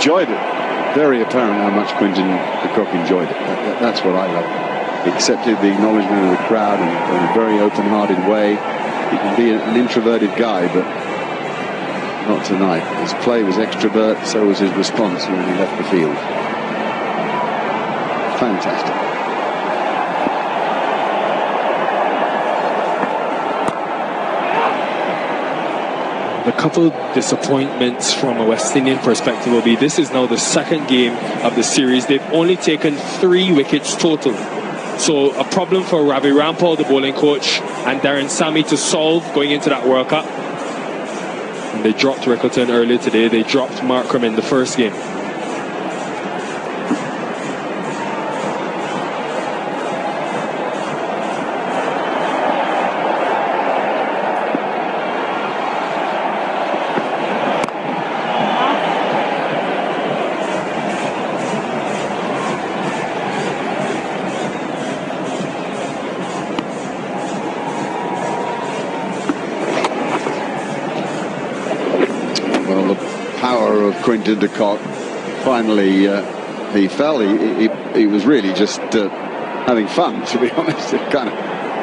enjoyed it. Very apparent how much Quinton de Kock enjoyed it. That's what I love. He accepted the acknowledgement of the crowd in a very open-hearted way. He can be an introverted guy, but not tonight. His play was extrovert, so was his response when he left the field. Fantastic. A couple disappointments from a West Indian perspective will be this is now the second game of the series. They've only taken 3 wickets total. So a problem for Ravi Rampal, the bowling coach, and Darren Sammy to solve going into that World Cup. And they dropped Rickleton earlier today. They dropped Markram in the first game. Quinton de Kock finally he fell. He was really just having fun, to be honest. Kind of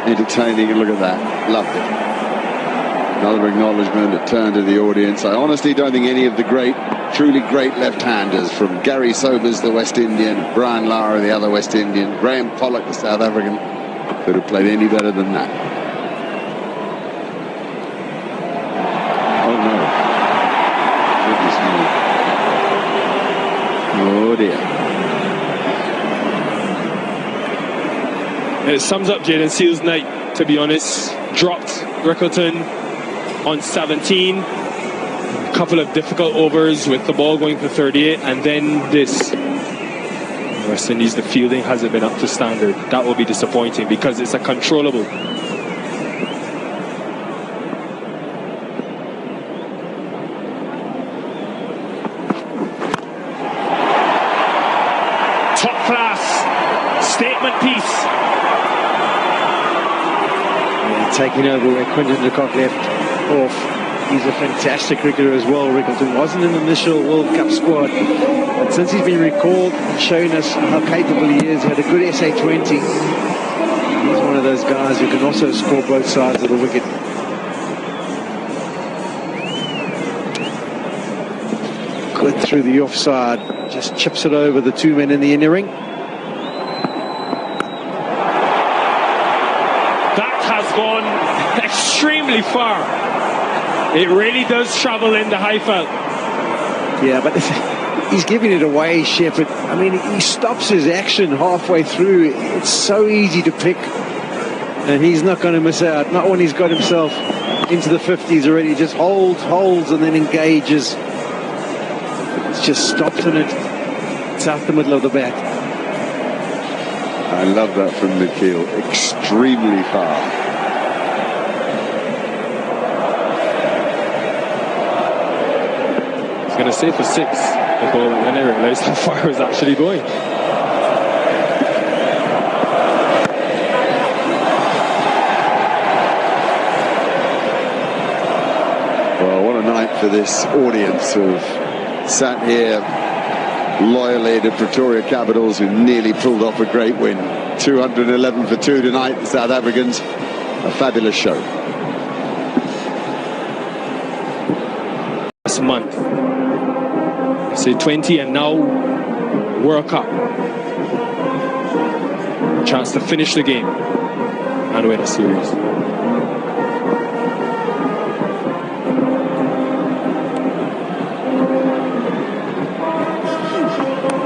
entertaining, and look at that, loved it. Another acknowledgement, a turn to the audience. I honestly don't think any of the truly great left-handers, from Gary Sobers, the West Indian, Brian Lara, the other West Indian, Graham Pollock, the South African, could have played any better than that. Oh dear. It sums up Jaden Seal's night, to be honest. Dropped Rickleton on 17. A couple of difficult overs with the ball going for 38, and then this. West Indies, the fielding hasn't been up to standard. That will be disappointing because it's a controllable. Taking over where Quinton de Kock left off. He's a fantastic cricketer as well. Rickleton wasn't in the initial World Cup squad, but since he's been recalled and shown us how capable he is, he had a good SA20. He's one of those guys who can also score both sides of the wicket. Good through the offside, just chips it over the 2 men in the inner ring. Gone extremely far. It really does travel in the high felt. Yeah, but he's giving it away, Shepherd. I mean, he stops his action halfway through. It's so easy to pick, and he's not going to miss out. Not when he's got himself into the 50s already. Just holds, and then engages. It's just stops in it. It's out the middle of the bat. I love that from midfield. Extremely far. Going to say for 6 before then I realized how far it was actually going. Well, what a night for this audience who have sat here loyally to Pretoria Capitals, who nearly pulled off a great win. 211 for 2 tonight, the South Africans. A fabulous show. Last month. T20 and now World Cup. Chance to finish the game and win a series.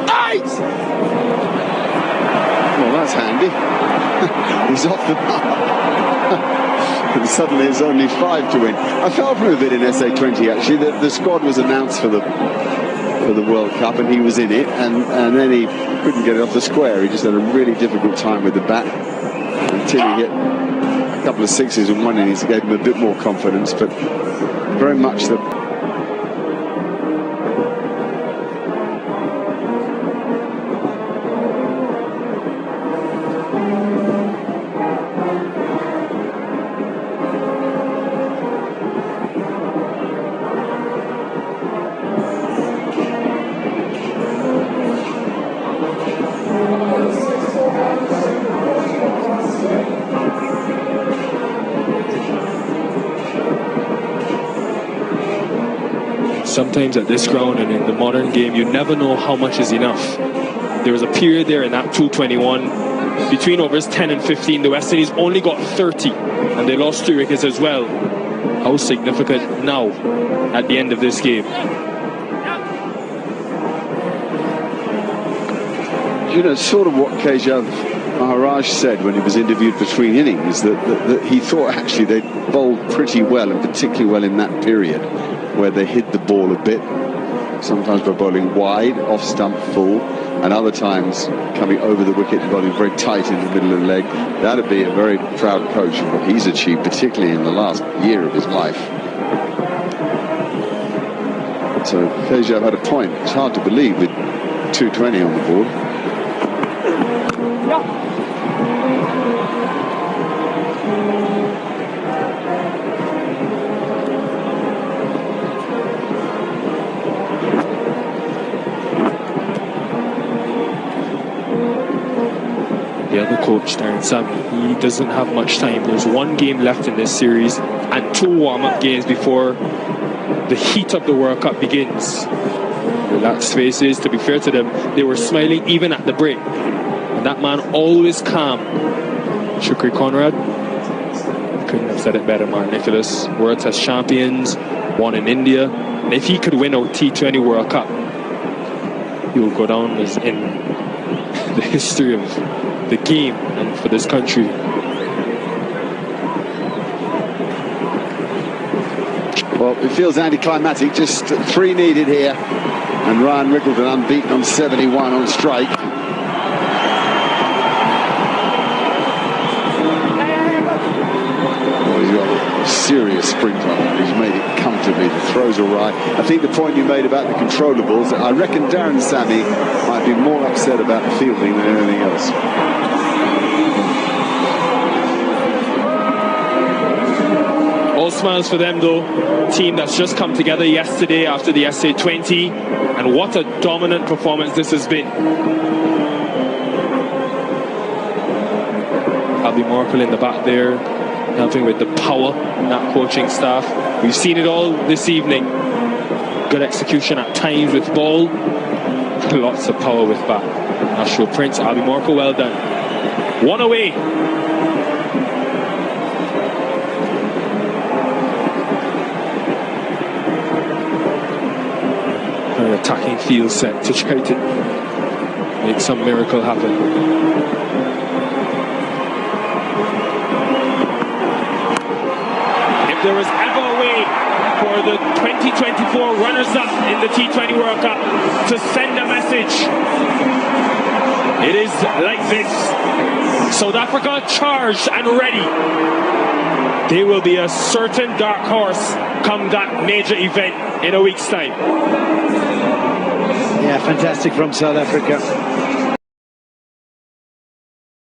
Nice! Well, that's handy. He's off the mark. And suddenly it's only 5 to win. I felt for a bit in SA20 actually that the squad was announced for the World Cup and he was in it, and then he couldn't get it off the square. He just had a really difficult time with the bat until he hit a couple of sixes in one innings. It gave him a bit more confidence, but very much the sometimes at this ground and in the modern game, you never know how much is enough. There was a period there in that 221, between overs 10 and 15, the West Indies only got 30, and they lost 3 wickets as well. How significant now at the end of this game? You know, sort of what Kejav Maharaj said when he was interviewed between innings, that he thought actually they bowled pretty well, and particularly well in that period where they hid the ball a bit, sometimes by bowling wide, off stump full, and other times coming over the wicket and bowling very tight in the middle of the leg. That'd be a very proud coach of what he's achieved, particularly in the last year of his life. So Kejav had a point. It's hard to believe with 220 on the board. The other coach, Darren Sammy, he doesn't have much time. There's 1 game left in this series and 2 warm-up games before the heat of the World Cup begins. Relaxed faces, to be fair to them, they were smiling even at the break. And that man always calm. Shukri Conrad, couldn't have said it better, Mark Nicholas. World Test champions, won in India. And if he could win our T20 World Cup, he will go down as in the history of the game and for this country. Well, it feels anticlimactic. Just 3 needed here, and Ryan Rickleton unbeaten on 71 on strike. Well, he's got a serious sprint on it. He's made it comfortably. The throws are right. I think the point you made about the controllables, I reckon Darren Sammy might be more upset about the fielding than anything else. All smiles for them though. Team that's just come together yesterday after the SA20, and what a dominant performance this has been. Albie Markle in the back there, helping with the power in that coaching staff. We've seen it all this evening. Good execution at times with ball, lots of power with bat. Ashwell Prince, Albie Markle, well done. 1 away. An attacking field set to try to make some miracle happen. If there was ever a way for the 2024 runners-up in the T20 World Cup to send a message, it is like this. South Africa charged and ready. They will be a certain dark horse come that major event in a week's time. Yeah, fantastic from South Africa.